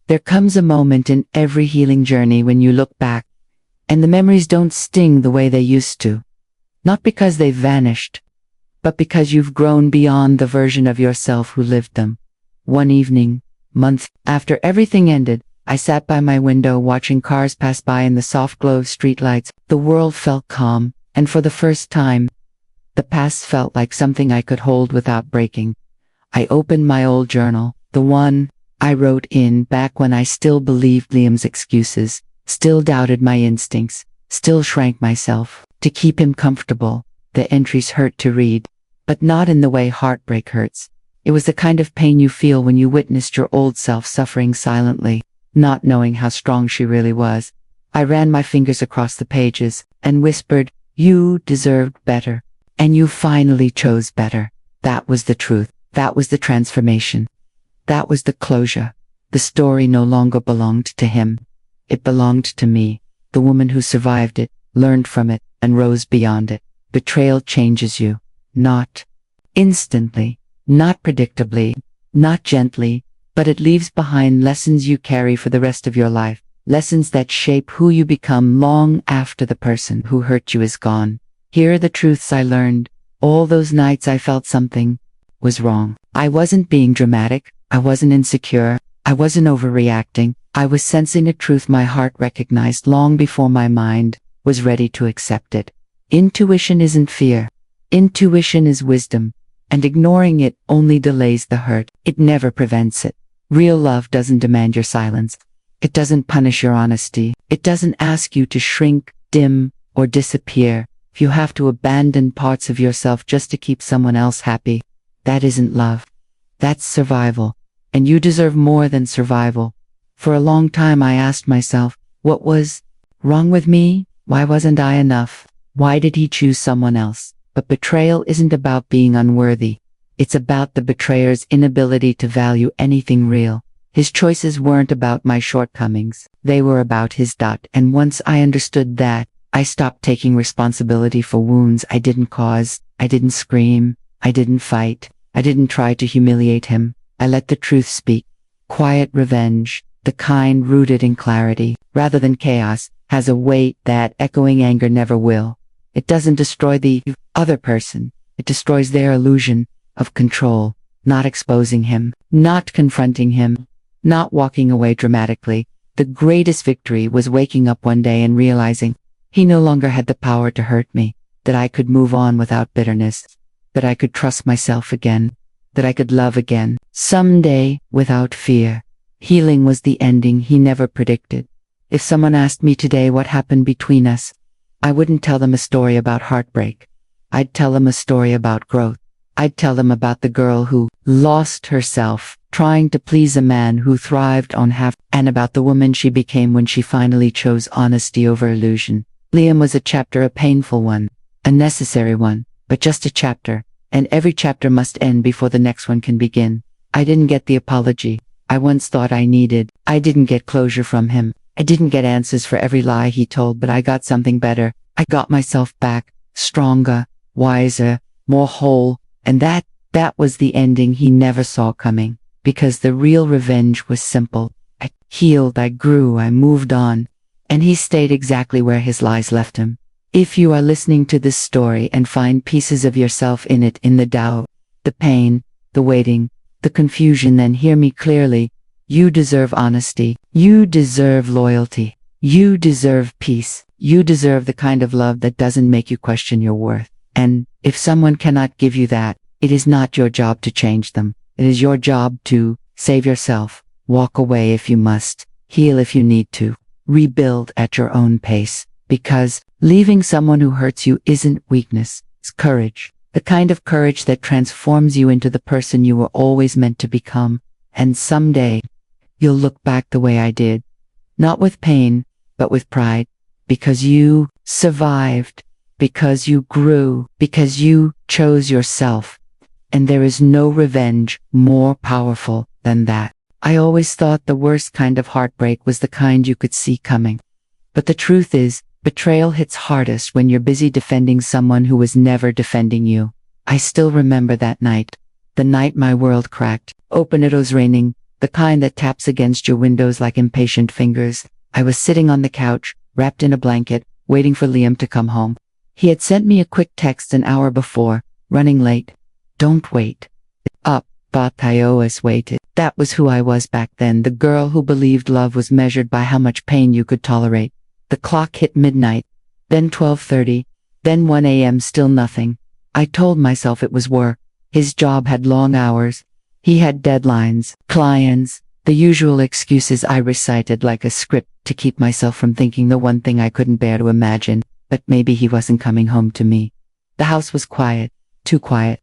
There comes a moment in every healing journey when you look back, and the memories don't sting the way they used to. Not because they've vanished, but because you've grown beyond the version of yourself who lived them. One evening, months after everything ended, I sat by my window watching cars pass by in the soft glow of streetlights. The world felt calm, and for the first time, the past felt like something I could hold without breaking. I opened my old journal, the one I wrote in back when I still believed Liam's excuses, still doubted my instincts, still shrank myself to keep him comfortable. The entries hurt to read, but not in the way heartbreak hurts. It was the kind of pain you feel when you witnessed your old self suffering silently, not knowing how strong she really was. I ran my fingers across the pages and whispered, "You deserved better. And you finally chose better." That was the truth. That was the transformation. That was the closure. The story no longer belonged to him. It belonged to me, the woman who survived it, learned from it, and rose beyond it. Betrayal changes you. Not instantly, not predictably, not gently, but it leaves behind lessons you carry for the rest of your life. Lessons that shape who you become long after the person who hurt you is gone. Here are the truths I learned. All those nights I felt something was wrong. I wasn't being dramatic. I wasn't insecure. I wasn't overreacting. I was sensing a truth my heart recognized long before my mind was ready to accept it. Intuition isn't fear. Intuition is wisdom, and ignoring it only delays the hurt. It never prevents it. Real love doesn't demand your silence. It doesn't punish your honesty. It doesn't ask you to shrink, dim, or disappear. If you have to abandon parts of yourself just to keep someone else happy, that isn't love. That's survival. And you deserve more than survival. For a long time I asked myself, what was wrong with me? Why wasn't I enough? Why did he choose someone else? But betrayal isn't about being unworthy. It's about the betrayer's inability to value anything real. His choices weren't about my shortcomings. They were about his doubt. And once I understood that, I stopped taking responsibility for wounds I didn't cause. I didn't scream. I didn't fight. I didn't try to humiliate him. I let the truth speak. Quiet revenge, the kind rooted in clarity, rather than chaos, has a weight that echoing anger never will. It doesn't destroy the other person. It destroys their illusion of control. Not exposing him, not confronting him, not walking away dramatically. The greatest victory was waking up one day and realizing he no longer had the power to hurt me, that I could move on without bitterness, that I could trust myself again, that I could love again, someday, without fear. Healing was the ending he never predicted. If someone asked me today what happened between us, I wouldn't tell them a story about heartbreak. I'd tell them a story about growth. I'd tell them about the girl who lost herself trying to please a man who thrived on half, and about the woman she became when she finally chose honesty over illusion. Liam was a chapter, a painful one, a necessary one, but just a chapter, and every chapter must end before the next one can begin. I didn't get the apology I once thought I needed. I didn't get closure from him. I didn't get answers for every lie he told, but I got something better. I got myself back, stronger, wiser, more whole, and that was the ending he never saw coming. Because the real revenge was simple. I healed, I grew, I moved on, and he stayed exactly where his lies left him. If you are listening to this story and find pieces of yourself in it, in the doubt, the pain, the waiting, the confusion, then hear me clearly. You deserve honesty. You deserve loyalty. You deserve peace. You deserve the kind of love that doesn't make you question your worth. And if someone cannot give you that, it is not your job to change them. It is your job to save yourself, walk away if you must, heal if you need to, rebuild at your own pace. Because leaving someone who hurts you isn't weakness, it's courage. The kind of courage that transforms you into the person you were always meant to become. And someday, you'll look back the way I did. Not with pain, but with pride. Because you survived. Because you grew. Because you chose yourself. And there is no revenge more powerful than that. I always thought the worst kind of heartbreak was the kind you could see coming. But the truth is, betrayal hits hardest when you're busy defending someone who was never defending you. I still remember that night. The night my world cracked open. It was raining. the kind that taps against your windows like impatient fingers. I was sitting on the couch, wrapped in a blanket, waiting for Liam to come home. He had sent me a quick text an hour before, running late. Don't wait. Up, but I always waited. That was who I was back then, the girl who believed love was measured by how much pain you could tolerate. The clock hit midnight, then 12:30, then 1 a.m. still nothing. I told myself it was work. His job had long hours. He had deadlines, clients, the usual excuses I recited like a script to keep myself from thinking the one thing I couldn't bear to imagine, but maybe he wasn't coming home to me. The house was quiet, too quiet.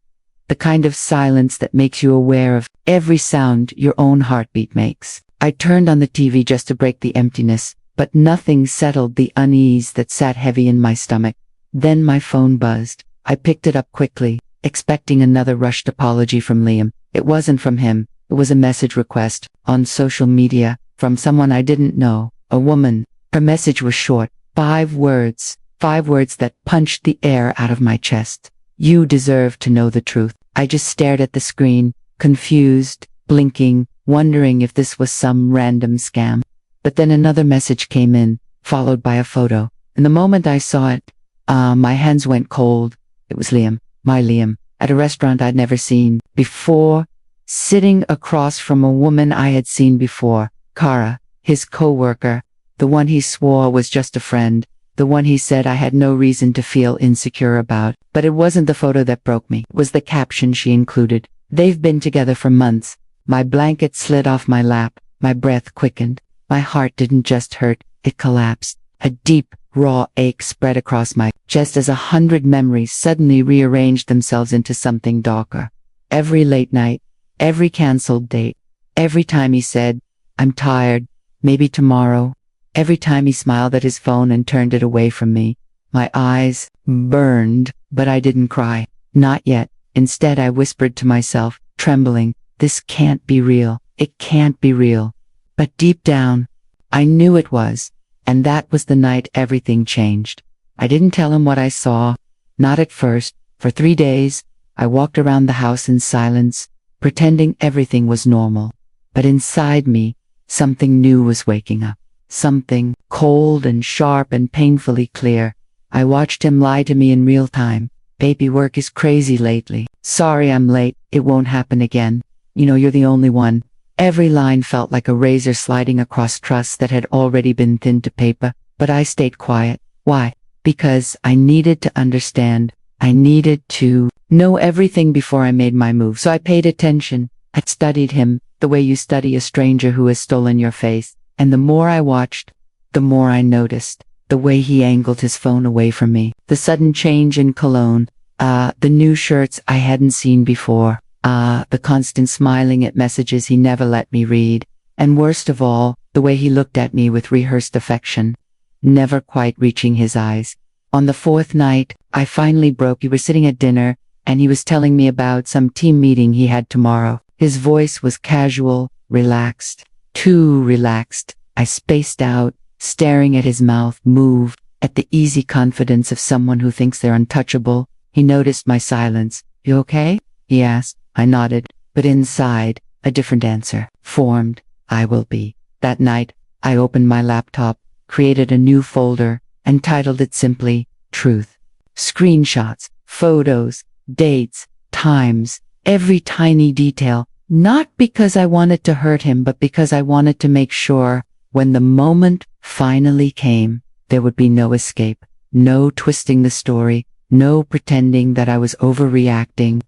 The kind of silence that makes you aware of every sound your own heartbeat makes. I turned on the TV just to break the emptiness, but nothing settled the unease that sat heavy in my stomach. Then my phone buzzed. I picked it up quickly, expecting another rushed apology from Liam. It wasn't from him. It was a message request, on social media, from someone I didn't know, a woman. Her message was short, 5 words that punched the air out of my chest. You deserve to know the truth. I just stared at the screen, confused, blinking, wondering if this was some random scam. But then another message came in, followed by a photo. And the moment I saw it, my hands went cold. It was Liam, my Liam, at a restaurant I'd never seen before, sitting across from a woman I had seen before, Kara, his co-worker, the one he swore was just a friend, the one he said I had no reason to feel insecure about. But it wasn't the photo that broke me. It was the caption she included. They've been together for months. My blanket slid off my lap. My breath quickened. My heart didn't just hurt, it collapsed. A deep, raw ache spread across my chest as 100 memories suddenly rearranged themselves into something darker. Every late night, every canceled date, every time he said, I'm tired, maybe tomorrow. Every time he smiled at his phone and turned it away from me. My eyes burned, but I didn't cry. Not yet. Instead, I whispered to myself, trembling, this can't be real. It can't be real. But deep down, I knew it was. And that was the night everything changed. I didn't tell him what I saw. Not at first. For 3 days, I walked around the house in silence, pretending everything was normal. But inside me, something new was waking up. Something cold and sharp and painfully clear. I watched him lie to me in real time. Baby, work is crazy lately. Sorry I'm late. It won't happen again. You know, you're the only one. Every line felt like a razor sliding across trust that had already been thinned to paper, but I stayed quiet. Why? Because I needed to understand. I needed to know everything before I made my move. So I paid attention. I studied him, the way you study a stranger who has stolen your face. And the more I watched, the more I noticed. The way he angled his phone away from me. The sudden change in cologne. The new shirts I hadn't seen before. The constant smiling at messages he never let me read. And worst of all, the way he looked at me with rehearsed affection, never quite reaching his eyes. On the 4th night, I finally broke. We were sitting at dinner, and he was telling me about some team meeting he had tomorrow. His voice was casual, relaxed. Too relaxed. I spaced out, staring at his mouth move, at the easy confidence of someone who thinks they're untouchable. He noticed my silence. You okay? He asked. I nodded, but inside, a different answer formed. I will be. That night, I opened my laptop, created a new folder, and titled it simply, Truth. Screenshots, photos, dates, times, every tiny detail. Not because I wanted to hurt him, but because I wanted to make sure, when the moment finally came, there would be no escape, no twisting the story, no pretending that I was overreacting.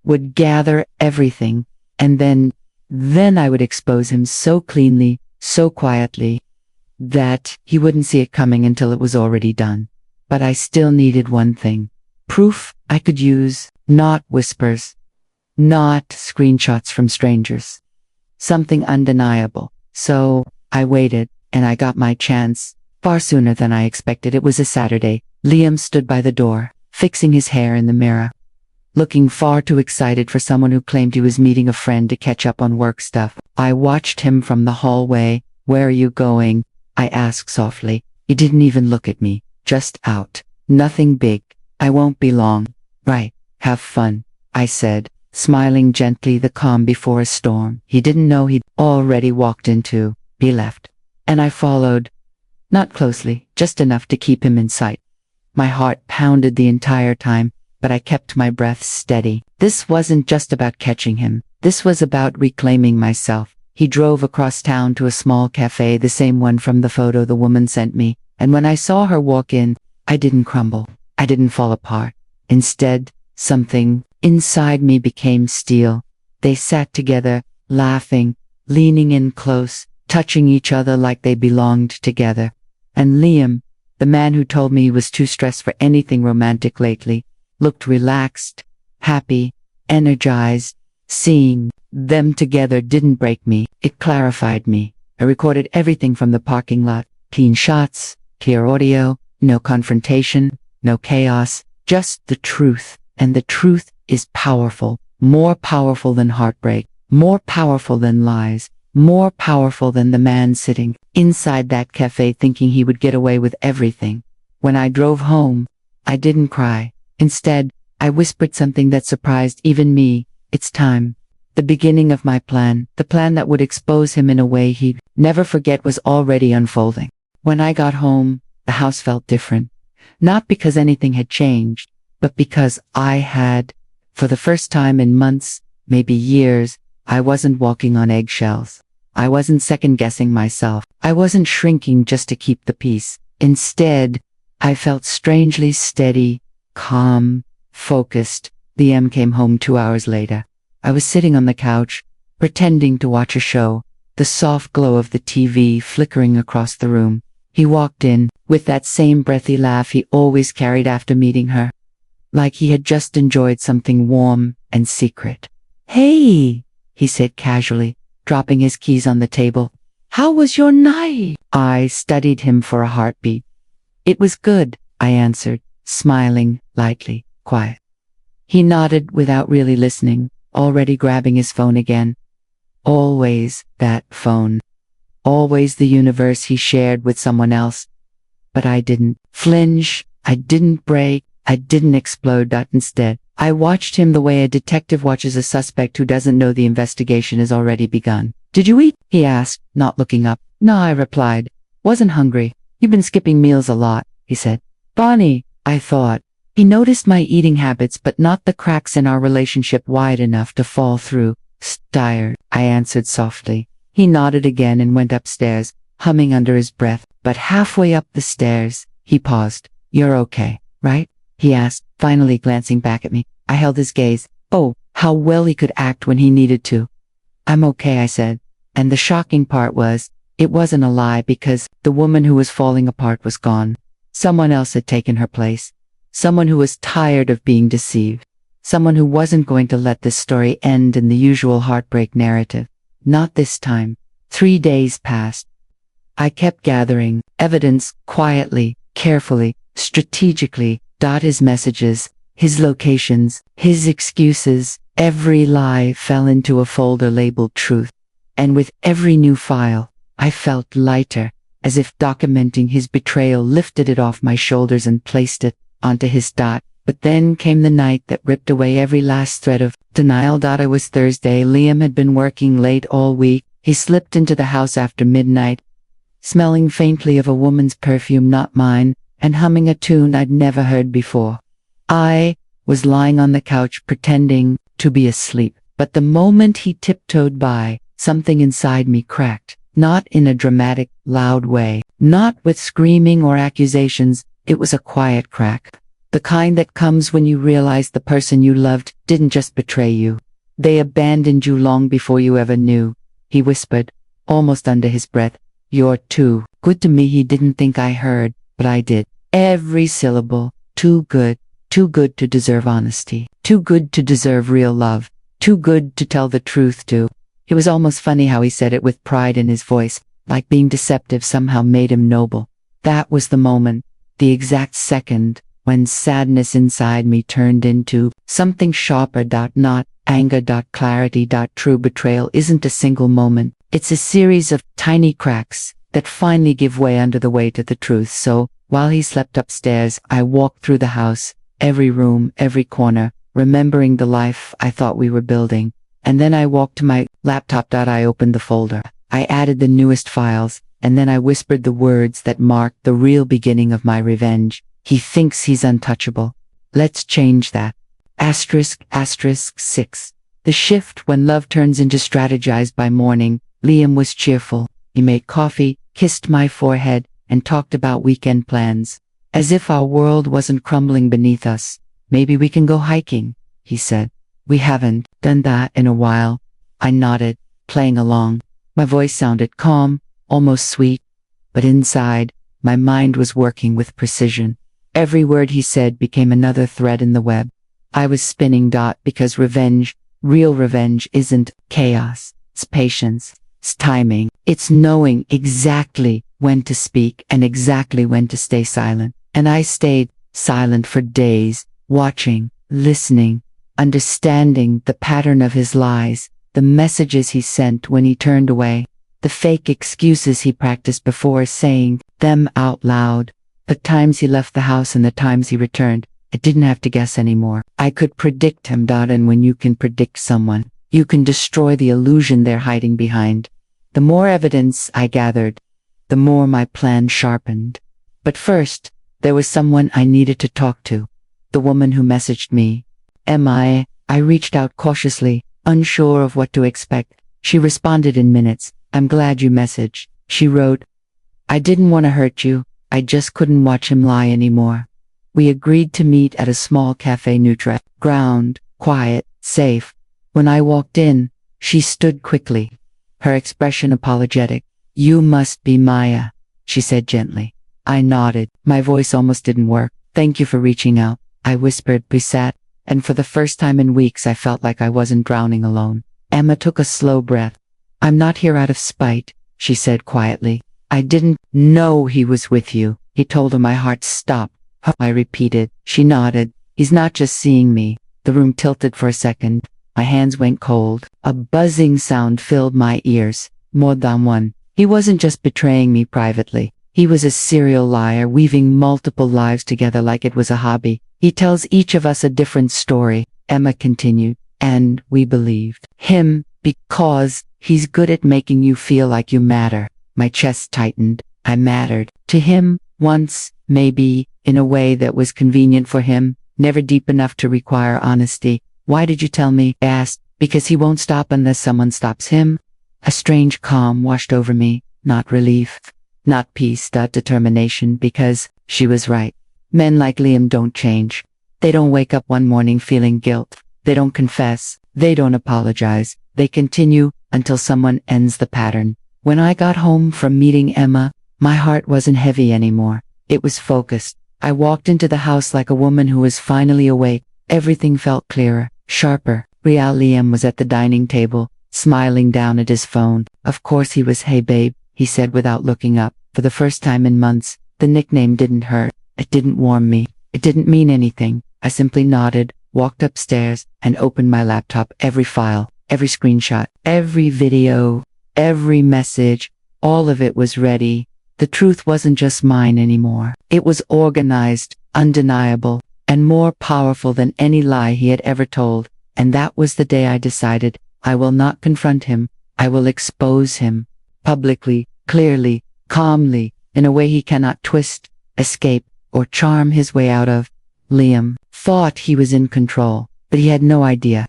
Would gather everything, and then I would expose him so cleanly, so quietly, that he wouldn't see it coming until it was already done. But I still needed one thing. Proof I could use, not whispers. Not screenshots from strangers. Something undeniable. So, I waited, and I got my chance, far sooner than I expected. It was a Saturday. Liam stood by the door, fixing his hair in the mirror, looking far too excited for someone who claimed he was meeting a friend to catch up on work stuff. I watched him from the hallway. Where are you going? I asked softly. He didn't even look at me. Just out. Nothing big. I won't be long. Right. Have fun, I said. smiling gently, the calm before a storm he didn't know he'd already walked into. He left, and I followed, not closely, just enough to keep him in sight. My heart pounded the entire time, but I kept my breath steady. This wasn't just about catching him. This was about reclaiming myself. He drove across town to a small cafe, the same one from the photo the woman sent me, and when I saw her walk in, I didn't crumble. I didn't fall apart. Instead, something inside me became steel. They sat together, laughing, leaning in close, touching each other like they belonged together. And Liam, the man who told me he was too stressed for anything romantic lately, looked relaxed, happy, energized. Seeing them together didn't break me, it clarified me. I recorded everything from the parking lot, clean shots, clear audio, no confrontation, no chaos, just the truth. And the truth is powerful, more powerful than heartbreak, more powerful than lies, more powerful than the man sitting inside that cafe thinking he would get away with everything. When I drove home, I didn't cry. Instead, I whispered something that surprised even me. It's time. The beginning of my plan, the plan that would expose him in a way he'd never forget, was already unfolding. When I got home, the house felt different. Not because anything had changed, but because I had, for the first time in months, maybe years, I wasn't walking on eggshells. I wasn't second-guessing myself. I wasn't shrinking just to keep the peace. Instead, I felt strangely steady, calm, focused. Liam came home 2 hours later. I was sitting on the couch, pretending to watch a show, the soft glow of the TV flickering across the room. He walked in, with that same breathy laugh he always carried after meeting her, like he had just enjoyed something warm and secret. "Hey," he said casually, dropping his keys on the table. "How was your night?" I studied him for a heartbeat. "It was good," I answered, smiling, lightly, quiet. He nodded without really listening, already grabbing his phone again. Always that phone. Always the universe he shared with someone else. But I didn't flinch, I didn't break, I didn't explode. Instead, I watched him the way a detective watches a suspect who doesn't know the investigation has already begun. "Did you eat?" he asked, not looking up. "No," I replied. "Wasn't hungry." "You've been skipping meals a lot," he said. "Bonnie," I thought. He noticed my eating habits, but not the cracks in our relationship wide enough to fall through. "Tired," I answered softly. He nodded again and went upstairs, humming under his breath. But halfway up the stairs, he paused. "You're okay, right?" he asked, finally glancing back at me. I held his gaze. Oh, how well he could act when he needed to. "I'm okay," I said. And the shocking part was, it wasn't a lie, because the woman who was falling apart was gone. Someone else had taken her place. Someone who was tired of being deceived. Someone who wasn't going to let this story end in the usual heartbreak narrative. Not this time. 3 days passed. I kept gathering evidence quietly, carefully, strategically. His messages, his locations, his excuses, every lie fell into a folder labeled truth. And with every new file, I felt lighter, as if documenting his betrayal lifted it off my shoulders and placed it onto his dot. But then came the night that ripped away every last thread of denial. It was Thursday. Liam had been working late all week. He slipped into the house after midnight, smelling faintly of a woman's perfume, not mine, and humming a tune I'd never heard before. I was lying on the couch pretending to be asleep, but the moment he tiptoed by, something inside me cracked. Not in a dramatic, loud way, not with screaming or accusations. It was a quiet crack. The kind that comes when you realize the person you loved didn't just betray you. They abandoned you long before you ever knew. He whispered, almost under his breath, "You're too good to me." He didn't think I heard, but I did. Every syllable. Too good to deserve honesty. Too good to deserve real love. Too good to tell the truth to. It was almost funny how he said it with pride in his voice, like being deceptive somehow made him noble. That was the moment, the exact second, when sadness inside me turned into something sharper. Not anger. Clarity. True betrayal isn't a single moment. It's a series of tiny cracks that finally give way under the weight of the truth. So, while he slept upstairs, I walked through the house, every room, every corner, remembering the life I thought we were building. And then I walked to my laptop. I opened the folder. I added the newest files, and then I whispered the words that marked the real beginning of my revenge. He thinks he's untouchable. Let's change that. Asterisk, asterisk 6. The shift when love turns into strategized by morning. Liam was cheerful. He made coffee, kissed my forehead, and talked about weekend plans. As if our world wasn't crumbling beneath us. Maybe we can go hiking, he said. We haven't done that in a while. I nodded, playing along. My voice sounded calm, almost sweet, but inside, my mind was working with precision. Every word he said became another thread in the web. I was spinning. Because revenge, real revenge, isn't chaos. It's patience. It's timing. It's knowing exactly when to speak and exactly when to stay silent. And I stayed silent for days, watching, listening, understanding the pattern of his lies, the messages he sent when he turned away, the fake excuses he practiced before saying them out loud, the times he left the house and the times he returned. I didn't have to guess anymore. I could predict him. And when you can predict someone, you can destroy the illusion they're hiding behind. The more evidence I gathered, the more my plan sharpened. But first, there was someone I needed to talk to. The woman who messaged me. Emma. I reached out cautiously, unsure of what to expect. She responded in minutes. I'm glad you messaged. She wrote, I didn't want to hurt you. I just couldn't watch him lie anymore. We agreed to meet at a small cafe neutral ground, quiet, safe. When I walked in, she stood quickly, her expression apologetic. You must be Maya, she said gently. I nodded. My voice almost didn't work. Thank you for reaching out, I whispered. We sat, and for the first time in weeks I felt like I wasn't drowning alone. Emma took a slow breath. I'm not here out of spite, she said quietly. I didn't know he was with you, he told her. My heart stopped. I repeated. She nodded. He's not just seeing me. The room tilted for a second. My hands went cold. A buzzing sound filled my ears. More than one. He wasn't just betraying me privately. He was a serial liar, weaving multiple lives together like it was a hobby. He tells each of us a different story, Emma continued. And we believed him because he's good at making you feel like you matter. My chest tightened. I mattered to him once, maybe, in a way that was convenient for him, never deep enough to require honesty. Why did you tell me? I asked. Because he won't stop unless someone stops him. A strange calm washed over me, not relief, not peace, determination, because she was right. Men like Liam don't change. They don't wake up one morning feeling guilt. They don't confess. They don't apologize. They continue until someone ends the pattern. When I got home from meeting Emma, my heart wasn't heavy anymore. It was focused. I walked into the house like a woman who was finally awake. Everything felt clearer, sharper. Liam was at the dining table, smiling down at his phone. Of course he was. Hey babe, he said without looking up. For the first time in months, the nickname didn't hurt. It didn't warm me. It didn't mean anything. I simply nodded, walked upstairs, and opened my laptop. Every file, every screenshot, every video, every message, all of it was ready. The truth wasn't just mine anymore. It was organized, undeniable, and more powerful than any lie he had ever told. And that was the day I decided, I will not confront him. I will expose him. Publicly, clearly, calmly, in a way he cannot twist, escape, or charm his way out of. Liam thought he was in control, but he had no idea.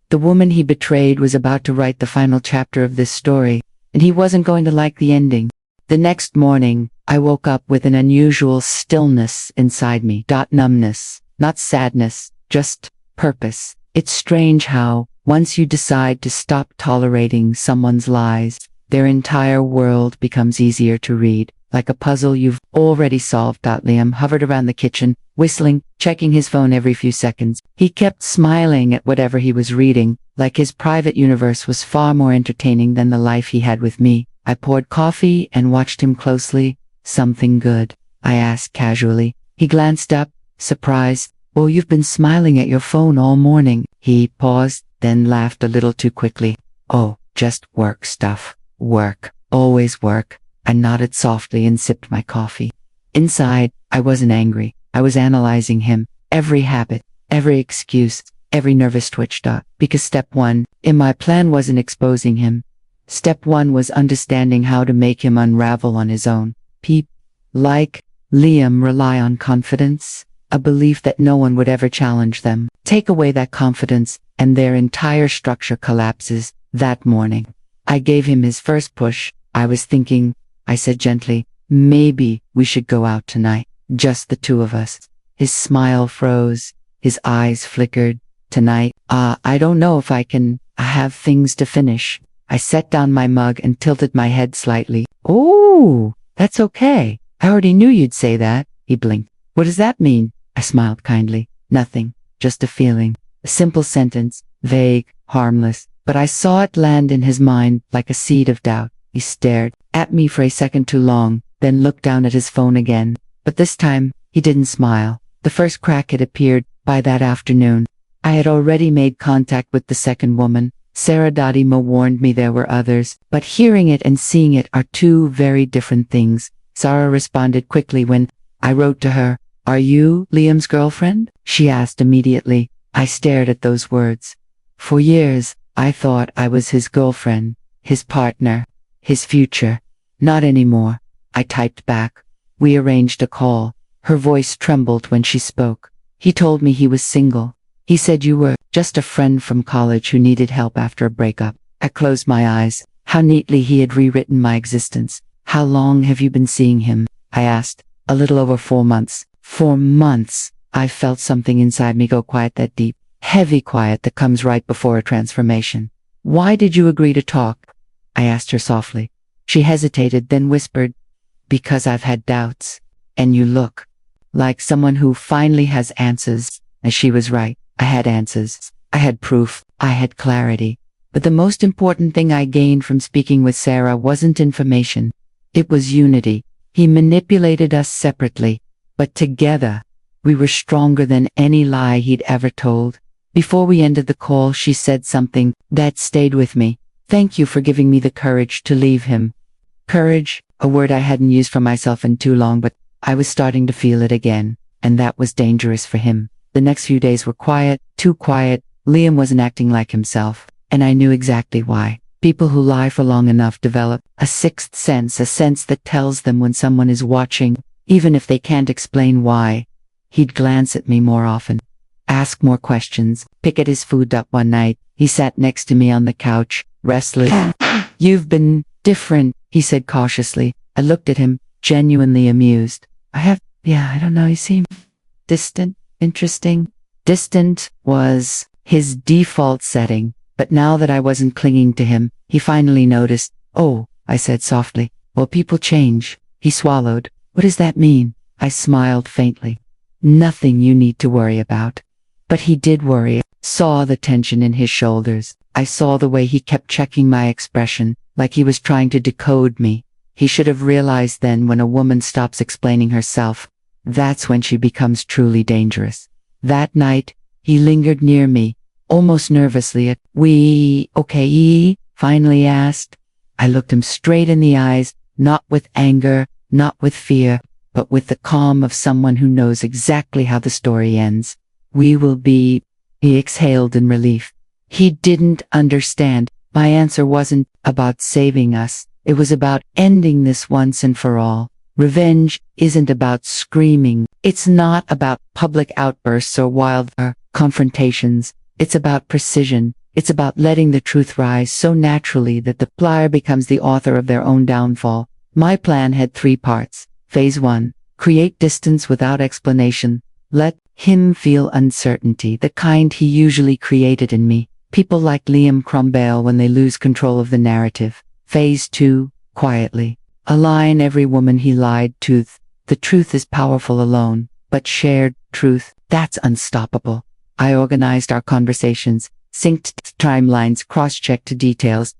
The woman he betrayed was about to write the final chapter of this story, and he wasn't going to like the ending. The next morning, I woke up with an unusual stillness inside me. Numbness, not sadness, just purpose. It's strange how, once you decide to stop tolerating someone's lies, their entire world becomes easier to read, like a puzzle you've already solved. Liam hovered around the kitchen, whistling, checking his phone every few seconds. He kept smiling at whatever he was reading, like his private universe was far more entertaining than the life he had with me. I poured coffee and watched him closely. Something good? I asked casually. He glanced up, surprised. Oh, you've been smiling at your phone all morning. He paused, then laughed a little too quickly. Oh, just work stuff. Work. Always work. I nodded softly and sipped my coffee. Inside, I wasn't angry. I was analyzing him. Every habit, every excuse, every nervous twitch. Because step one in my plan wasn't exposing him. Step one was understanding how to make him unravel on his own. People like Liam rely on confidence, a belief that no one would ever challenge them. Take away that confidence, and their entire structure collapses. That morning, I gave him his first push. I was thinking, I said gently, maybe we should go out tonight, just the two of us. His smile froze, his eyes flickered. Tonight, I don't know if I can. I have things to finish. I set down my mug and tilted my head slightly. Oh, that's okay. I already knew you'd say that. He blinked. What does that mean? I smiled kindly. Nothing, just a feeling. A simple sentence, vague, harmless, but I saw it land in his mind like a seed of doubt. He stared at me for a second too long, then looked down at his phone again. But this time, he didn't smile. The first crack had appeared. By that afternoon, I had already made contact with the second woman. Sarah Dodimo warned me there were others, but hearing it and seeing it are two very different things. Sarah responded quickly when I wrote to her, "Are you Liam's girlfriend?" She asked immediately. I stared at those words. For years, I thought I was his girlfriend, his partner, his future. Not anymore. I typed back. We arranged a call. Her voice trembled when she spoke. He told me he was single. He said you were just a friend from college who needed help after a breakup. I closed my eyes. How neatly he had rewritten my existence. How long have you been seeing him? I asked. A little over 4 months. 4 months. I felt something inside me go quiet, that deep, heavy quiet that comes right before a transformation. Why did you agree to talk? I asked her softly. She hesitated, then whispered, because I've had doubts. And you look like someone who finally has answers. And she was right. I had answers. I had proof. I had clarity. But the most important thing I gained from speaking with Sarah wasn't information. It was unity. He manipulated us separately, but together, we were stronger than any lie he'd ever told. Before we ended the call, she said something that stayed with me. Thank you for giving me the courage to leave him. Courage, a word I hadn't used for myself in too long, but I was starting to feel it again, and that was dangerous for him. The next few days were quiet, too quiet. Liam wasn't acting like himself, and I knew exactly why. People who lie for long enough develop a sixth sense, a sense that tells them when someone is watching, even if they can't explain why. He'd glance at me more often, ask more questions, pick at his food up one night. He sat next to me on the couch, restless. You've been different, he said cautiously. I looked at him, genuinely amused. I don't know, he seemed distant, interesting. Distant was his default setting, but now that I wasn't clinging to him, he finally noticed. Oh, I said softly. Well, people change. He swallowed. What does that mean? I smiled faintly. Nothing you need to worry about. But he did worry. Saw the tension in his shoulders. I saw the way he kept checking my expression, like he was trying to decode me. He should have realized then, when a woman stops explaining herself, that's when she becomes truly dangerous. That night, he lingered near me, almost nervously. We okay? Finally asked. I looked him straight in the eyes, not with anger, not with fear, but with the calm of someone who knows exactly how the story ends. We will be, he exhaled in relief. He didn't understand. My answer wasn't about saving us. It was about ending this once and for all. Revenge isn't about screaming. It's not about public outbursts or wild confrontations. It's about precision. It's about letting the truth rise so naturally that the liar becomes the author of their own downfall. My plan had 3 parts. Phase 1. Create distance without explanation. Let him feel uncertainty, the kind he usually created in me. People like Liam crumble when they lose control of the narrative. Phase 2. Quietly. Align every woman he lied to. The truth is powerful alone, but shared truth, that's unstoppable. I organized our conversations, synced timelines, cross-checked details.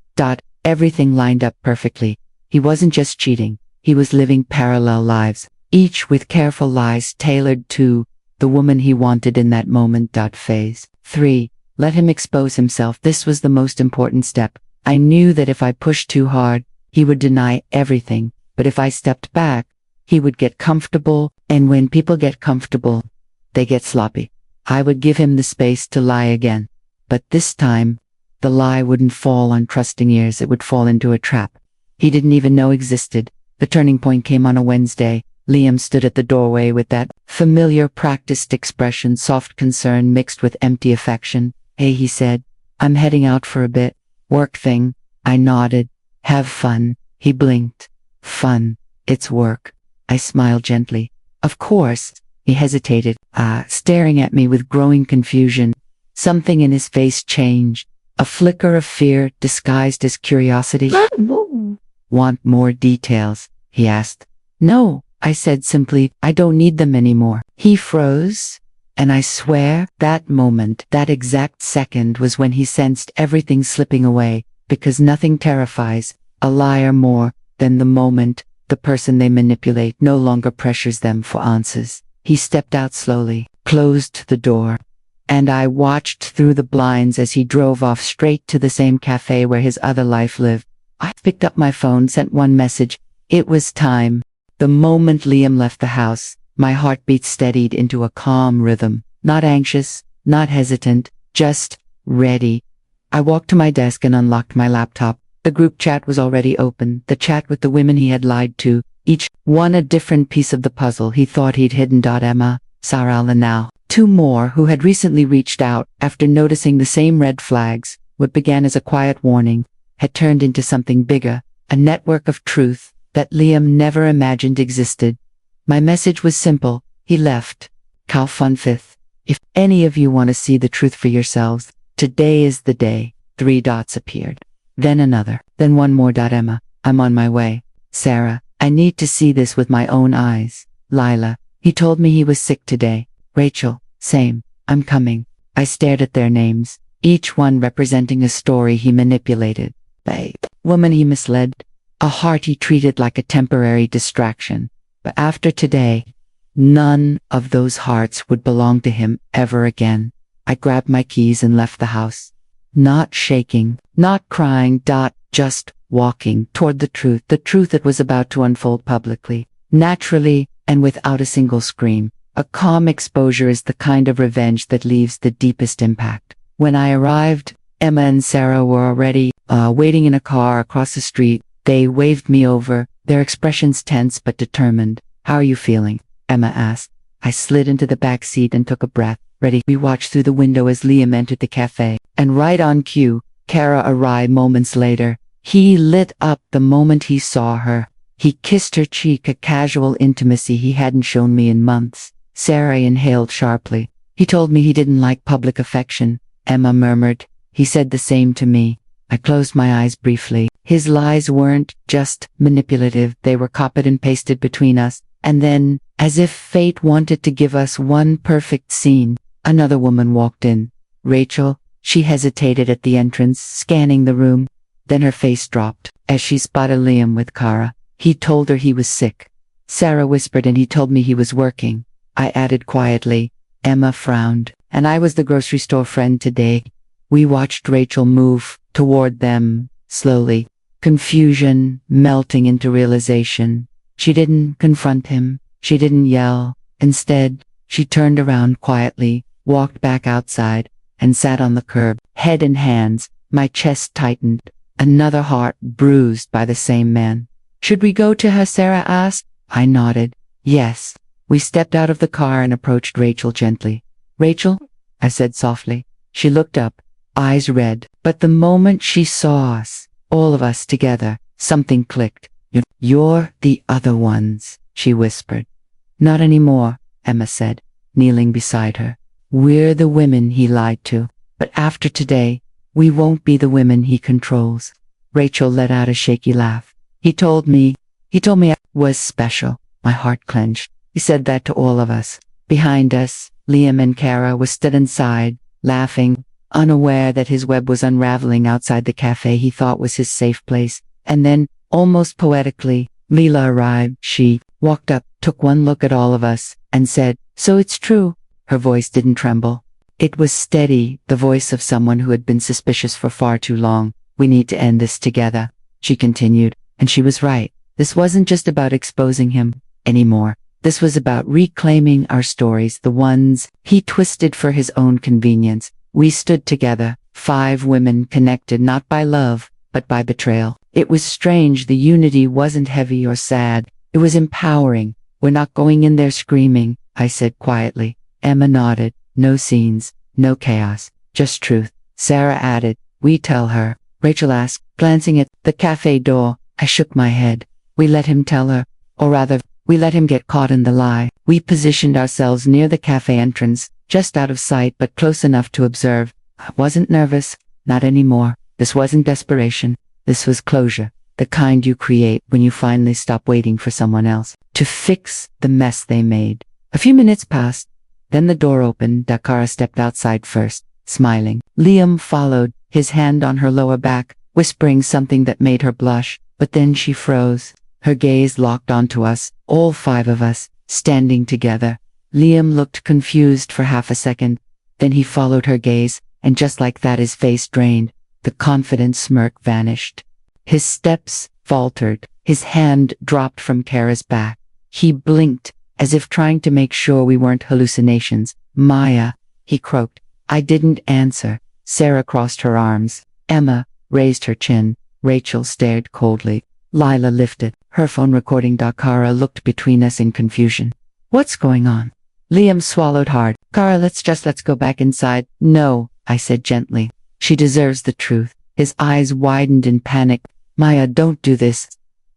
Everything lined up perfectly. He wasn't just cheating. He was living parallel lives, each with careful lies tailored to the woman he wanted in that moment. Phase 3. Let him expose himself. This was the most important step. I knew that if I pushed too hard, he would deny everything, but if I stepped back, he would get comfortable, and when people get comfortable, they get sloppy. I would give him the space to lie again. But this time, the lie wouldn't fall on trusting ears, it would fall into a trap he didn't even know existed. The turning point came on a Wednesday. Liam stood at the doorway with that familiar practiced expression, soft concern mixed with empty affection. "Hey," he said. "I'm heading out for a bit. Work thing." I nodded. "Have fun." He blinked. "Fun? It's work." I smiled gently. "Of course." He hesitated, staring at me with growing confusion. Something in his face changed. A flicker of fear disguised as curiosity. "Want more details?" he asked. "No," I said simply. "I don't need them anymore." He froze, and I swear that moment, that exact second, was when he sensed everything slipping away, because nothing terrifies a liar more than the moment the person they manipulate no longer pressures them for answers. He stepped out slowly, closed the door, and I watched through the blinds as he drove off straight to the same cafe where his other life lived. I picked up my phone, sent one message. It was time. The moment Liam left the house, my heartbeat steadied into a calm rhythm. Not anxious, not hesitant, just ready. I walked to my desk and unlocked my laptop. The group chat was already open, the chat with the women he had lied to, each one a different piece of the puzzle he thought he'd hidden. Emma, Sarah, and now two more who had recently reached out after noticing the same red flags. What began as a quiet warning had turned into something bigger, a network of truth that Liam never imagined existed. My message was simple. He left. Cal Fun 5th. If any of you want to see the truth for yourselves, today is the day. 3 dots appeared. Then another. Then one more. Emma, I'm on my way. Sarah, I need to see this with my own eyes. Lila, he told me he was sick today. Rachel, same. I'm coming. I stared at their names, each one representing a story he manipulated. Babe, woman he misled, a heart he treated like a temporary distraction. But after today, none of those hearts would belong to him ever again. I grabbed my keys and left the house. Not shaking, not crying, just walking toward the truth that was about to unfold publicly, naturally, and without a single scream. A calm exposure is the kind of revenge that leaves the deepest impact. When I arrived, Emma and Sarah were already waiting in a car across the street. They waved me over, their expressions tense but determined. "How are you feeling?" Emma asked. I slid into the back seat and took a breath. Ready? We watched through the window as Liam entered the cafe. And right on cue, Kara arrived moments later. He lit up the moment he saw her. He kissed her cheek, a casual intimacy he hadn't shown me in months. Sarah inhaled sharply. "He told me he didn't like public affection," Emma murmured. "He said the same to me." I closed my eyes briefly. His lies weren't just manipulative, they were copied and pasted between us. And then, as if fate wanted to give us one perfect scene, another woman walked in. Rachel. She hesitated at the entrance, scanning the room. Then her face dropped as she spotted Liam with Kara. He told her he was sick. Sarah whispered, "And he told me he was working." I added quietly. Emma frowned. "And I was the grocery store friend today." We watched Rachel move toward them, slowly, confusion melting into realization. She didn't confront him. She didn't yell. Instead, she turned around quietly, walked back outside, and sat on the curb, head in hands. My chest tightened. Another heart bruised by the same man. "Should we go to her?" Sarah asked. I nodded. Yes. We stepped out of the car and approached Rachel gently. "Rachel?" I said softly. She looked up, eyes red. But the moment she saw us, all of us together, something clicked. "You're the other ones," she whispered. "Not anymore," Emma said, kneeling beside her. "We're the women he lied to. But after today, we won't be the women he controls." Rachel let out a shaky laugh. He told me I was special." My heart clenched. He said that to all of us. Behind us, Liam and Kara were stood inside, laughing, unaware that his web was unraveling outside the cafe he thought was his safe place. And then, almost poetically, Leela arrived. She walked up, took one look at all of us, and said, "So it's true." Her voice didn't tremble. It was steady, the voice of someone who had been suspicious for far too long. "We need to end this together," she continued. And she was right. This wasn't just about exposing him anymore. This was about reclaiming our stories, the ones he twisted for his own convenience. We stood together, 5 women connected not by love, but by betrayal. It was strange. The unity wasn't heavy or sad. It was empowering. We're not going in there screaming, I said quietly. Emma nodded. No scenes, no chaos, just truth. Sarah added, we tell her. Rachel asked, glancing at the cafe door. I shook my head. We let him tell her, or rather, we let him get caught in the lie. We positioned ourselves near the cafe entrance, just out of sight but close enough to observe. I wasn't nervous, not anymore. This wasn't desperation. This was closure, the kind you create when you finally stop waiting for someone else to fix the mess they made. A few minutes passed. Then the door opened. Dakara stepped outside first, smiling. Liam followed, his hand on her lower back, whispering something that made her blush. But then she froze. Her gaze locked onto us, all 5 of us, standing together. Liam looked confused for half a second. Then he followed her gaze, and just like that his face drained. The confident smirk vanished. His steps faltered. His hand dropped from Kara's back. He blinked, as if trying to make sure we weren't hallucinations. Maya, he croaked. I didn't answer. Sarah crossed her arms. Emma raised her chin. Rachel stared coldly. Lila lifted her phone recording. Kara looked between us in confusion. What's going on? Liam swallowed hard. Kara, let's go back inside. No, I said gently. She deserves the truth. His eyes widened in panic. Maya, don't do this.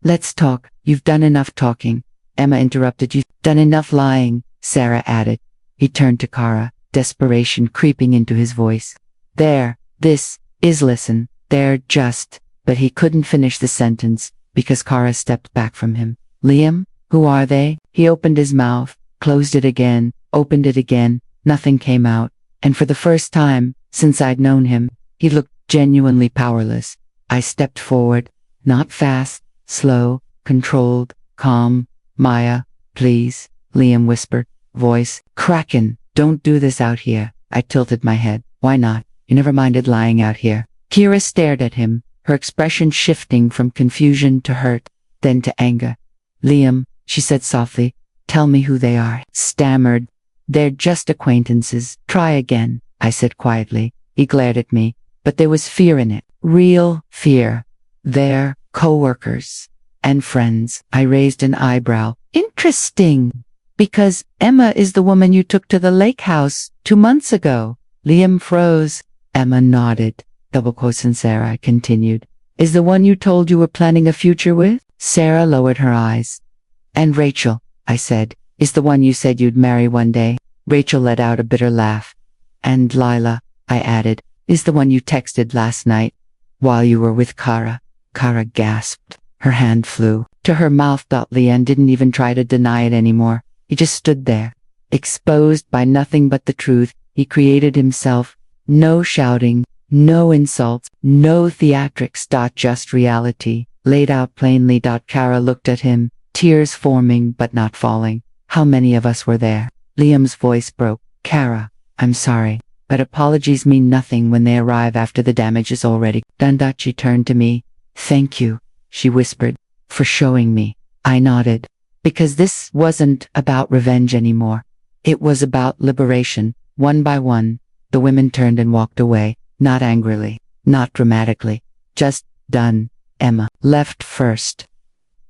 Let's talk. You've done enough talking. Emma interrupted. You've done enough lying, Sarah added. He turned to Kara, desperation creeping into his voice. This is listen. They're just. But he couldn't finish the sentence, because Kara stepped back from him. Liam, who are they? He opened his mouth, closed it again, opened it again. Nothing came out. And for the first time, since I'd known him, he looked genuinely powerless. I stepped forward, not fast, slow, controlled, calm. Maya, please, Liam whispered, voice cracking. Don't do this out here. I tilted my head. Why not? You never minded lying out here. Kira stared at him, her expression shifting from confusion to hurt, then to anger. Liam, she said softly, tell me who they are. Stammered. They're just acquaintances. Try again, I said quietly. He glared at me, but there was fear in it. Real fear. They're co-workers and friends. I raised an eyebrow. Interesting. Because Emma is the woman you took to the lake house 2 months ago. Liam froze. Emma nodded. Double quotes, and Sarah continued. Is the one you told you were planning a future with? Sarah lowered her eyes. And Rachel, I said, is the one you said you'd marry one day. Rachel let out a bitter laugh. And Lila, I added, is the one you texted last night while you were with Kara. Kara gasped. Her hand flew to her mouth. Liam didn't even try to deny it anymore. He just stood there, exposed by nothing but the truth he created himself. No shouting, no insults, no theatrics. Just reality, laid out plainly. Kara looked at him, tears forming but not falling. How many of us were there? Liam's voice broke. Kara, I'm sorry, but apologies mean nothing when they arrive after the damage is already done. She turned to me. Thank you, she whispered, for showing me. I nodded. Because this wasn't about revenge anymore. It was about liberation. One by one, the women turned and walked away, not angrily, not dramatically, just done. Emma left first.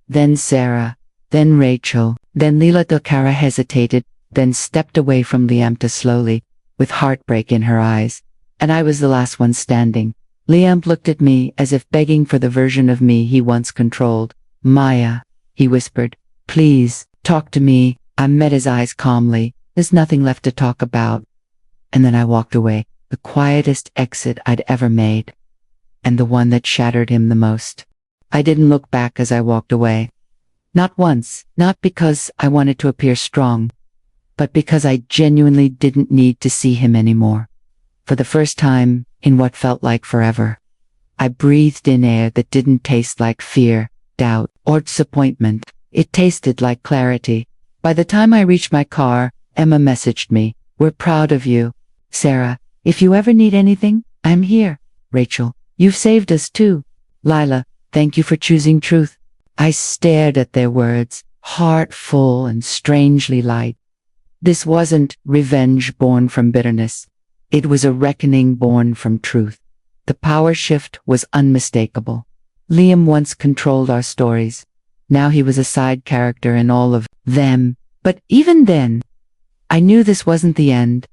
Then Sarah, then Rachel, then Lila. Kara hesitated, then stepped away from Liam slowly, with heartbreak in her eyes. And I was the last one standing. Liam looked at me as if begging for the version of me he once controlled. Maya, he whispered. Please, talk to me. I met his eyes calmly. There's nothing left to talk about. And then I walked away, the quietest exit I'd ever made. And the one that shattered him the most. I didn't look back as I walked away. Not once, not because I wanted to appear strong, but because I genuinely didn't need to see him anymore. For the first time, in what felt like forever, I breathed in air that didn't taste like fear, doubt, or disappointment. It tasted like clarity. By the time I reached my car, Emma messaged me. We're proud of you. Sarah, if you ever need anything, I'm here. Rachel, you've saved us too. Lila, thank you for choosing truth. I stared at their words, heart full and strangely light. This wasn't revenge born from bitterness. It was a reckoning born from truth. The power shift was unmistakable. Liam once controlled our stories. Now he was a side character in all of them. But even then, I knew this wasn't the end.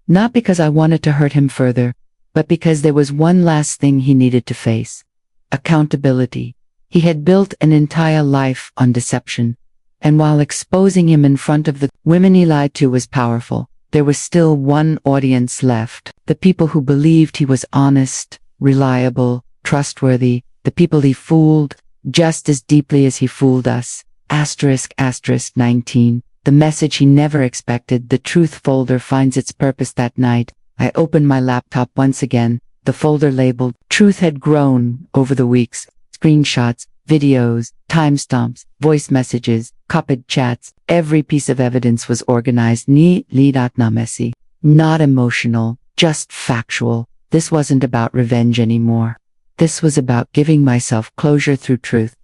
Not because I wanted to hurt him further, but because there was one last thing he needed to face. Accountability. He had built an entire life on deception. And while exposing him in front of the women he lied to was powerful, there was still one audience left. The people who believed he was honest, reliable, trustworthy, the people he fooled just as deeply as he fooled us. *** 19. The message he never expected. The truth folder finds its purpose that night. I opened my laptop once again. The folder labeled Truth had grown over the weeks. Screenshots, videos, timestamps, voice messages, copied chats. Every piece of evidence was organized neatly, not messy, not emotional, just factual. This wasn't about revenge anymore. This was about giving myself closure through truth.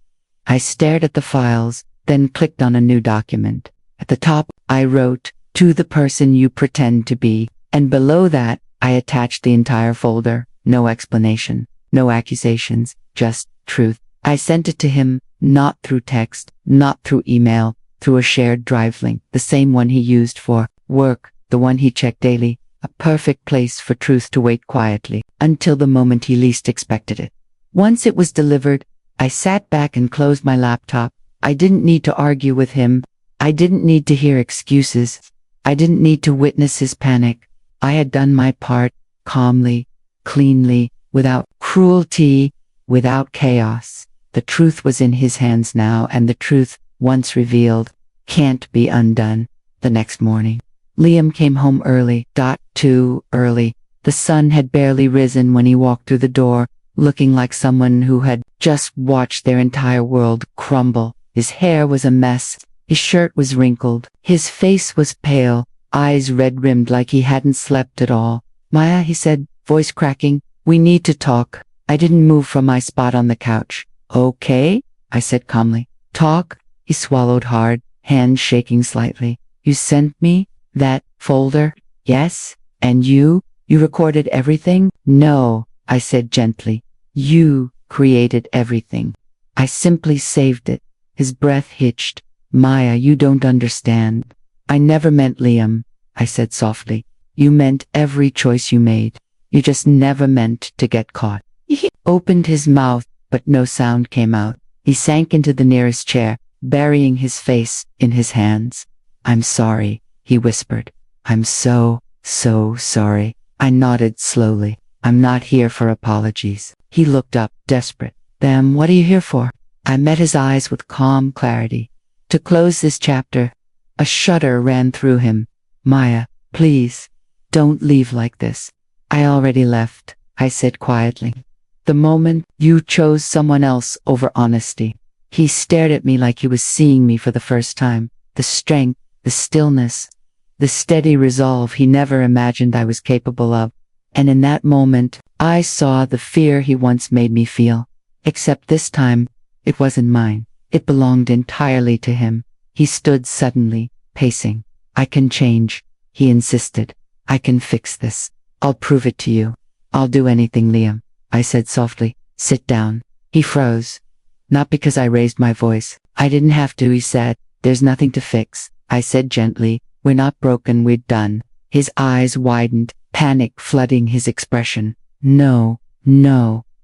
I stared at the files, then clicked on a new document. At the top, I wrote, "To the person you pretend to be," and below that, I attached the entire folder. No explanation, no accusations, just truth. I sent it to him, not through text, not through email, through a shared drive link, the same one he used for work, the one he checked daily, a perfect place for truth to wait quietly, until the moment he least expected it. Once it was delivered, I sat back and closed my laptop. I didn't need to argue with him. I didn't need to hear excuses. I didn't need to witness his panic. I had done my part, calmly, cleanly, without cruelty, without chaos. The truth was in his hands now, and the truth, once revealed, can't be undone. The next morning, Liam came home early, too early. The sun had barely risen when he walked through the door, looking like someone who had just watched their entire world crumble. His hair was a mess. His shirt was wrinkled. His face was pale, eyes red-rimmed like he hadn't slept at all. "Maya," he said, voice cracking, "we need to talk." I didn't move from my spot on the couch. "Okay," I said calmly. "Talk?" He swallowed hard, hands shaking slightly. "You sent me that folder?" "Yes." "And you recorded everything?" "No," I said gently. "You created everything. I simply saved it." His breath hitched. "Maya, you don't understand. I never meant Liam," I said softly. "You meant every choice you made. You just never meant to get caught." He opened his mouth, but no sound came out. He sank into the nearest chair, burying his face in his hands. "I'm sorry," he whispered. "I'm so sorry." I nodded slowly. "I'm not here for apologies." He looked up, desperate. "Then what are you here for?" I met his eyes with calm clarity. "To close this chapter." A shudder ran through him. "Maya, please, don't leave like this." "I already left," I said quietly. "The moment you chose someone else over honesty." He stared at me like he was seeing me for the first time. The strength, the stillness, the steady resolve he never imagined I was capable of. And in that moment, I saw the fear he once made me feel. Except this time, it wasn't mine. It belonged entirely to him. He stood suddenly, pacing. "I can change," he insisted. "I can fix this. I'll prove it to you." "I'll do anything, Liam," I said softly. "Sit down." He froze. Not because I raised my voice. "I didn't have to," he said. "There's nothing to fix," I said gently. "We're not broken, we're done." His eyes widened, panic flooding his expression. No,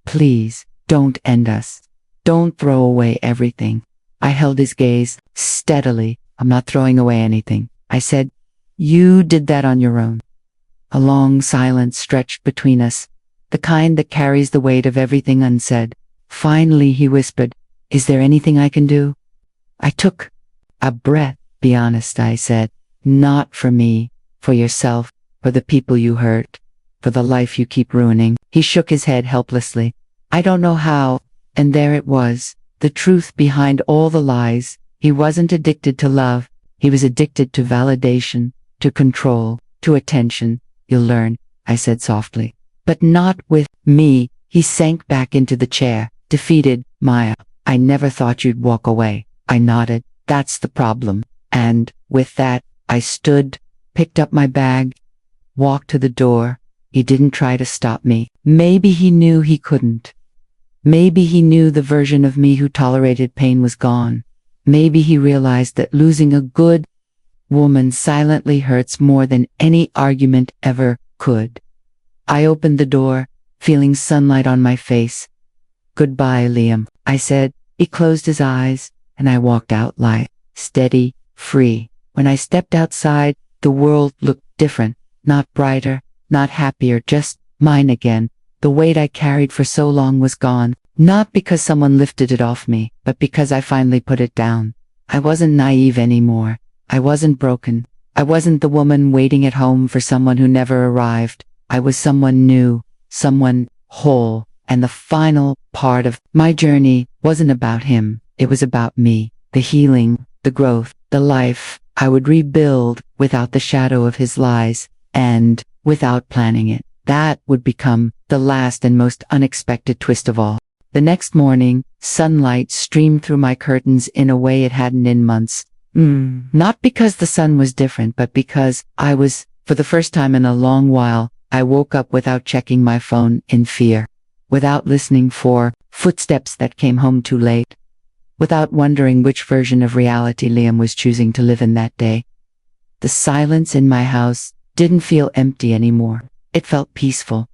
please, don't end us. Don't throw away everything." I held his gaze, steadily. "I'm not throwing away anything," I said. "You did that on your own." A long silence stretched between us, the kind that carries the weight of everything unsaid. Finally he whispered, "Is there anything I can do?" I took a breath. "Be honest," I said. "Not for me, for yourself, for the people you hurt, for the life you keep ruining." He shook his head helplessly. "I don't know how." And there it was, the truth behind all the lies. He wasn't addicted to love. He was addicted to validation, to control, to attention. "You'll learn," I said softly. "But not with me." He sank back into the chair, defeated. "Maya, I never thought you'd walk away." I nodded. That's the problem. And, with that, I stood, picked up my bag, walked to the door. He didn't try to stop me. Maybe he knew he couldn't. Maybe he knew the version of me who tolerated pain was gone. Maybe he realized that losing a good woman silently hurts more than any argument ever could. I opened the door, feeling sunlight on my face. "Goodbye, Liam," I said. He closed his eyes, and I walked out light, steady, free. When I stepped outside, the world looked different, not brighter, not happier, just mine again. The weight I carried for so long was gone, not because someone lifted it off me, but because I finally put it down. I wasn't naive anymore. I wasn't broken. I wasn't the woman waiting at home for someone who never arrived. I was someone new, someone whole, and the final part of my journey wasn't about him. It was about me, the healing, the growth, the life I would rebuild without the shadow of his lies, and, without planning it, that would become the last and most unexpected twist of all. The next morning, sunlight streamed through my curtains in a way it hadn't in months. Not because the sun was different, but because I was, for the first time in a long while, I woke up without checking my phone in fear, without listening for footsteps that came home too late, without wondering which version of reality Liam was choosing to live in that day. The silence in my house didn't feel empty anymore. It felt peaceful.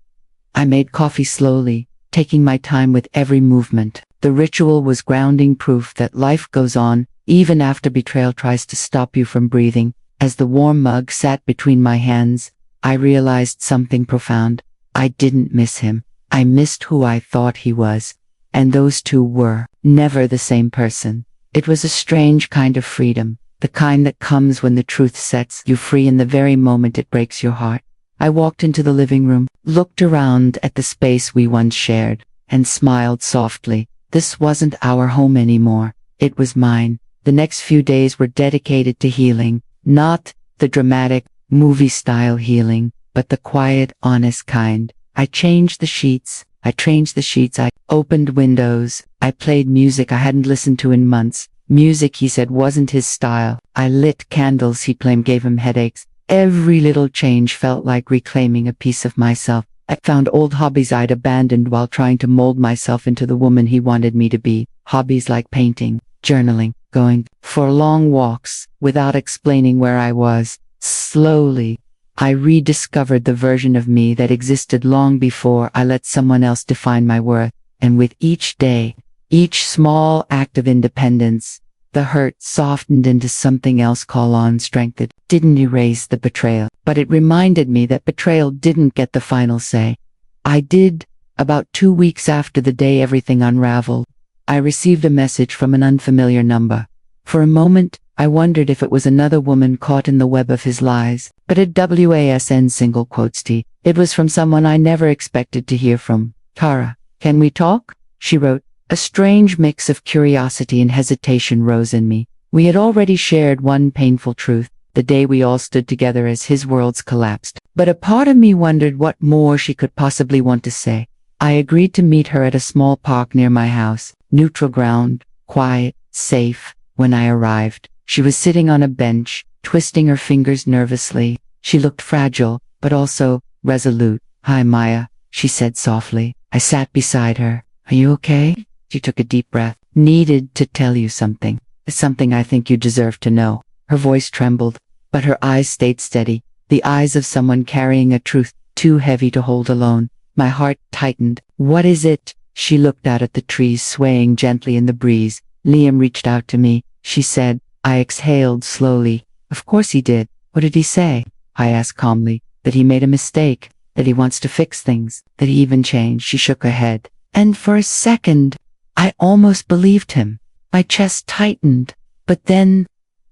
I made coffee slowly, taking my time with every movement. The ritual was grounding proof that life goes on, even after betrayal tries to stop you from breathing. As the warm mug sat between my hands, I realized something profound. I didn't miss him. I missed who I thought he was. And those two were never the same person. It was a strange kind of freedom, the kind that comes when the truth sets you free in the very moment it breaks your heart. I walked into the living room, looked around at the space we once shared, and smiled softly. This wasn't our home anymore. It was mine. The next few days were dedicated to healing, not the dramatic, movie-style healing, but the quiet, honest kind. I changed the sheets. I opened windows. I played music I hadn't listened to in months. Music he said wasn't his style. I lit candles he claimed gave him headaches. Every little change felt like reclaiming a piece of myself. I found old hobbies I'd abandoned while trying to mold myself into the woman he wanted me to be. Hobbies like painting, journaling, going for long walks without explaining where I was. Slowly, I rediscovered the version of me that existed long before I let someone else define my worth. And with each day, each small act of independence, the hurt softened into something else. Call on strength. It didn't erase the betrayal, but it reminded me that betrayal didn't get the final say. I did. About 2 weeks after the day everything unraveled, I received a message from an unfamiliar number. For a moment, I wondered if it was another woman caught in the web of his lies, but it WASN single quotes T. It was from someone I never expected to hear from. "Tara, can we talk?" she wrote. A strange mix of curiosity and hesitation rose in me. We had already shared one painful truth, the day we all stood together as his worlds collapsed. But a part of me wondered what more she could possibly want to say. I agreed to meet her at a small park near my house, neutral ground, quiet, safe. When I arrived, she was sitting on a bench, twisting her fingers nervously. She looked fragile, but also resolute. "Hi, Maya," she said softly. I sat beside her. "Are you okay?" She took a deep breath. "Needed to tell you something. Something I think you deserve to know." Her voice trembled, but her eyes stayed steady. The eyes of someone carrying a truth too heavy to hold alone. My heart tightened. "What is it?" She looked out at the trees swaying gently in the breeze. "Liam reached out to me," she said. I exhaled slowly. "Of course he did. What did he say?" I asked calmly. "That he made a mistake, that he wants to fix things, that he even changed." She shook her head. And for a second, I almost believed him. My chest tightened. "But then,"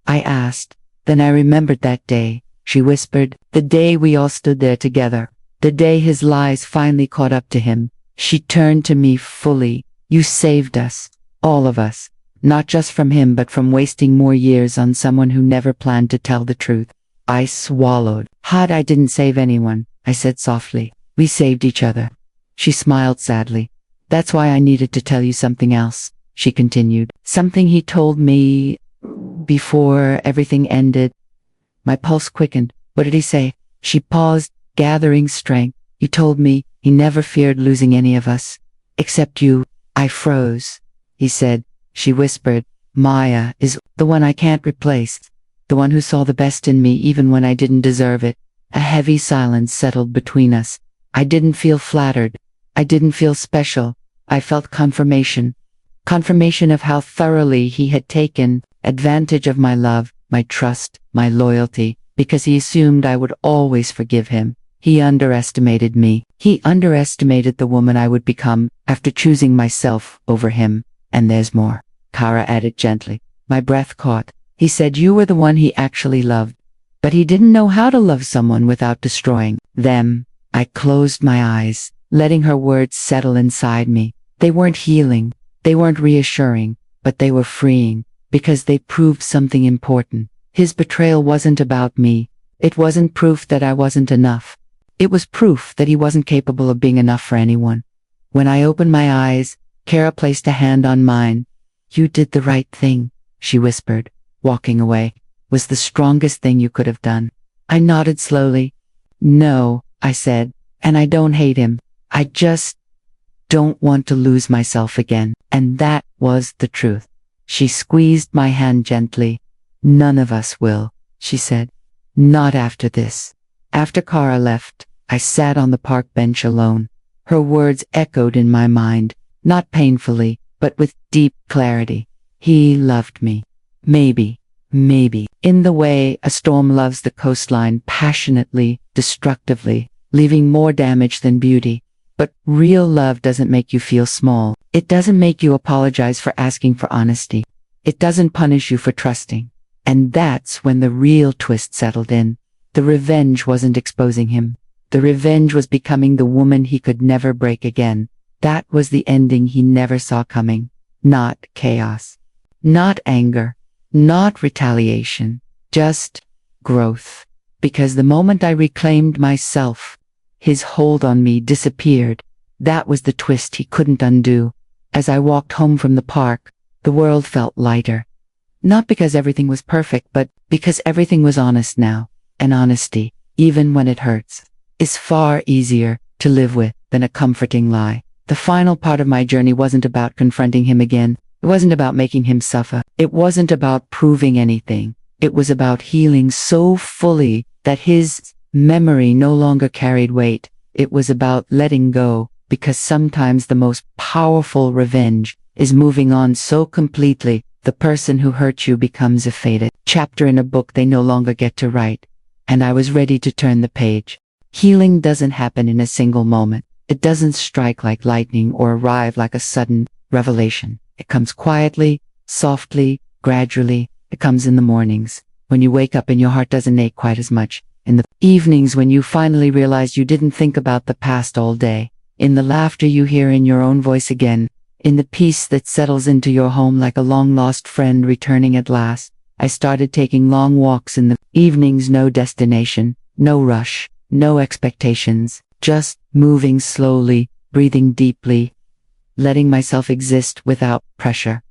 I asked. "Then I remembered that day," she whispered. "The day we all stood there together. The day his lies finally caught up to him." She turned to me fully. "You saved us. All of us. Not just from him, but from wasting more years on someone who never planned to tell the truth." I swallowed. "Had I didn't save anyone," I said softly. "We saved each other." She smiled sadly. "That's why I needed to tell you something else," she continued. "Something he told me before everything ended. My pulse quickened. What did he say? She paused, gathering strength. He told me he never feared losing any of us. Except you. I froze. He said. She whispered. Maya is the one I can't replace. The one who saw the best in me even when I didn't deserve it. A heavy silence settled between us. I didn't feel flattered. I didn't feel special. I felt confirmation. Confirmation of how thoroughly he had taken advantage of my love, my trust, my loyalty, because he assumed I would always forgive him. He underestimated me. He underestimated the woman I would become after choosing myself over him. And there's more, Kara added gently. My breath caught. He said you were the one he actually loved. But he didn't know how to love someone without destroying them. I closed my eyes, letting her words settle inside me. They weren't healing. They weren't reassuring. But they were freeing, because they proved something important. His betrayal wasn't about me. It wasn't proof that I wasn't enough. It was proof that he wasn't capable of being enough for anyone. When I opened my eyes, Kara placed a hand on mine. You did the right thing, she whispered. Walking away was the strongest thing you could have done. I nodded slowly. No, I said, and I don't hate him. I just don't want to lose myself again. And that was the truth. She squeezed my hand gently. None of us will, she said. Not after this. After Kara left, I sat on the park bench alone. Her words echoed in my mind, not painfully, but with deep clarity. He loved me. Maybe, in the way a storm loves the coastline passionately, destructively, leaving more damage than beauty. But real love doesn't make you feel small. It doesn't make you apologize for asking for honesty. It doesn't punish you for trusting. And that's when the real twist settled in. The revenge wasn't exposing him. The revenge was becoming the woman he could never break again. That was the ending he never saw coming. Not chaos. Not anger. Not retaliation. Just growth. Because the moment I reclaimed myself, his hold on me disappeared. That was the twist he couldn't undo. As I walked home from the park, the world felt lighter. Not because everything was perfect, but because everything was honest now. And honesty, even when it hurts, is far easier to live with than a comforting lie. The final part of my journey wasn't about confronting him again. It wasn't about making him suffer. It wasn't about proving anything. It was about healing so fully that his memory no longer carried weight. It was about letting go, because sometimes the most powerful revenge is moving on so completely, the person who hurt you becomes a faded chapter in a book they no longer get to write. And I was ready to turn the page. Healing doesn't happen in a single moment. It doesn't strike like lightning or arrive like a sudden revelation. It comes quietly, softly, gradually. It comes in the mornings, when you wake up and your heart doesn't ache quite as much. In the evenings when you finally realize you didn't think about the past all day. In the laughter you hear in your own voice again. In the peace that settles into your home like a long-lost friend returning at last. I started taking long walks in the evenings, no destination, no rush, no expectations, just moving slowly, breathing deeply, letting myself exist without pressure.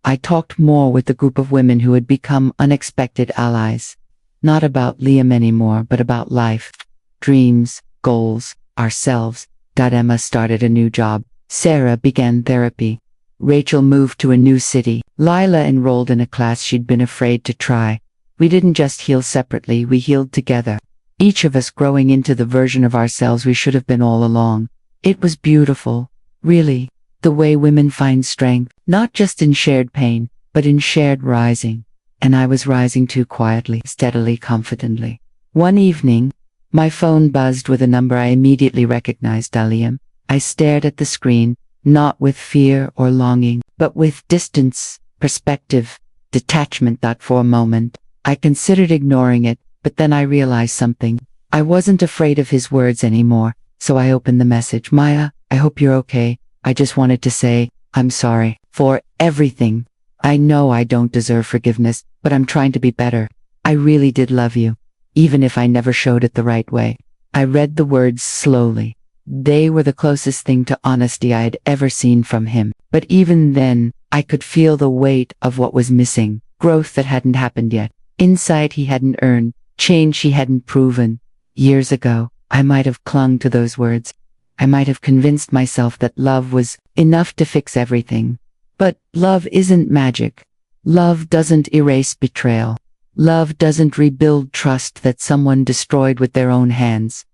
I talked more with the group of women who had become unexpected allies. Not about Liam anymore, but about life, dreams, goals, ourselves. Emma started a new job. Sarah began therapy. Rachel moved to a new city. Lila enrolled in a class she'd been afraid to try. We didn't just heal separately, we healed together. Each of us growing into the version of ourselves we should have been all along. It was beautiful, really, the way women find strength, not just in shared pain, but in shared rising. And I was rising too, quietly, steadily, confidently. One evening, my phone buzzed with a number I immediately recognized. Liam. I stared at the screen, not with fear or longing, but with distance, perspective, detachment. For a moment, I considered ignoring it, but then I realized something. I wasn't afraid of his words anymore, so I opened the message. Maya, I hope you're okay. I just wanted to say, I'm sorry for everything. I know I don't deserve forgiveness, but I'm trying to be better. I really did love you, even if I never showed it the right way. I read the words slowly. They were the closest thing to honesty I had ever seen from him. But even then, I could feel the weight of what was missing. growth that hadn't happened yet, insight he hadn't earned, change he hadn't proven. Years ago, I might have clung to those words. I might have convinced myself that love was enough to fix everything. But love isn't magic. Love doesn't erase betrayal. Love doesn't rebuild trust that someone destroyed with their own hands.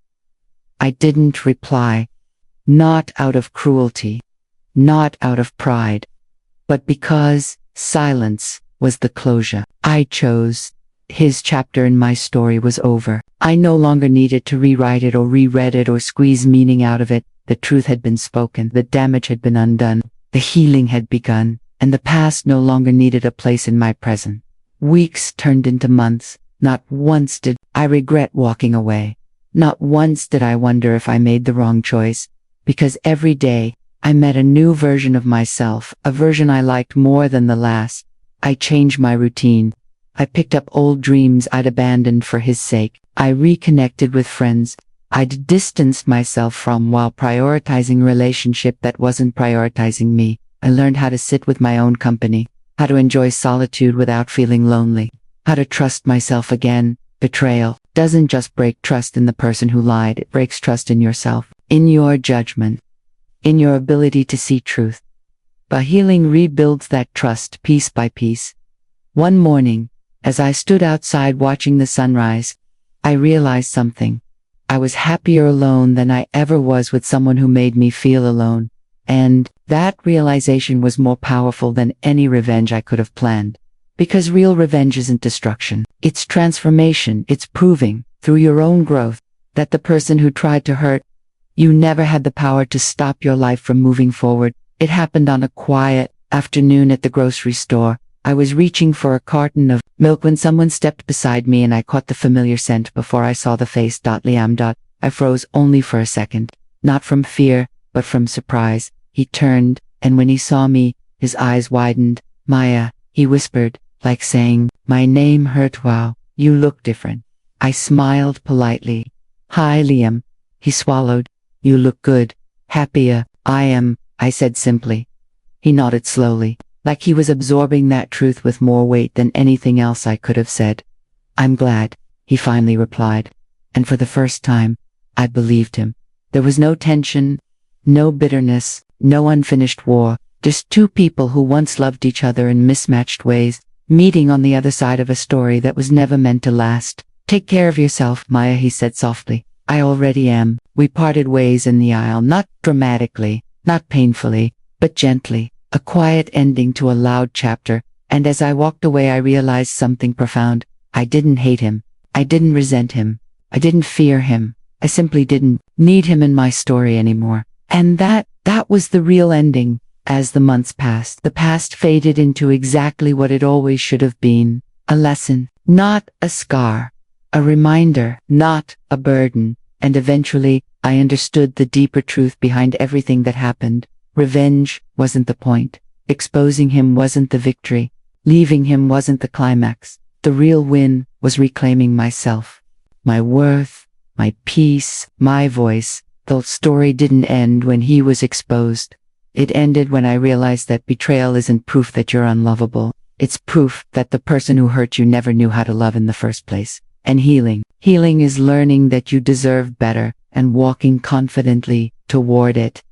I didn't reply. Not out of cruelty. Not out of pride. But because silence was the closure I chose. His chapter in my story was over. I no longer needed to rewrite it or reread it or squeeze meaning out of it. The truth had been spoken, the damage had been undone, the healing had begun, and the past no longer needed a place in my present. Weeks turned into months. Not once did I regret walking away. Not once did I wonder if I made the wrong choice, because every day I met a new version of myself, a version I liked more than the last. I changed my routine. I picked up old dreams I'd abandoned for his sake. I reconnected with friends I'd distanced myself from while prioritizing a relationship that wasn't prioritizing me. I learned how to sit with my own company, how to enjoy solitude without feeling lonely, how to trust myself again. Betrayal doesn't just break trust in the person who lied, it breaks trust in yourself, in your judgment, in your ability to see truth. But healing rebuilds that trust piece by piece. One morning, as I stood outside watching the sunrise, I realized something. I was happier alone than I ever was with someone who made me feel alone. And that realization was more powerful than any revenge I could have planned. Because real revenge isn't destruction. It's transformation. It's proving, through your own growth, that the person who tried to hurt you never had the power to stop your life from moving forward. It happened on a quiet afternoon at the grocery store. I was reaching for a carton of milk when someone stepped beside me and I caught the familiar scent before I saw the face. Liam. I froze only for a second, not from fear, but from surprise. He turned, and when he saw me, his eyes widened. Maya, he whispered, like saying, my name hurt. Wow, you look different. I smiled politely. Hi, Liam. He swallowed. You look good. Happier. I am, I said simply. He nodded slowly, like he was absorbing that truth with more weight than anything else I could have said. I'm glad, he finally replied. And for the first time, I believed him. There was no tension, no bitterness, no unfinished war, just two people who once loved each other in mismatched ways, meeting on the other side of a story that was never meant to last. Take care of yourself, Maya, he said softly. I already am. We parted ways in the aisle, not dramatically, not painfully, but gently. A quiet ending to a loud chapter, and as I walked away I realized something profound. I didn't hate him. I didn't resent him. I didn't fear him. I simply didn't need him in my story anymore. And that was the real ending. As the months passed, the past faded into exactly what it always should have been. A lesson, not a scar. A reminder, not a burden. And eventually, I understood the deeper truth behind everything that happened. Revenge wasn't the point. Exposing him wasn't the victory. Leaving him wasn't the climax. The real win was reclaiming myself. My worth, my peace, my voice. The story didn't end when he was exposed. It ended when I realized that betrayal isn't proof that you're unlovable. It's proof that the person who hurt you never knew how to love in the first place. And healing is learning that you deserve better and walking confidently toward it.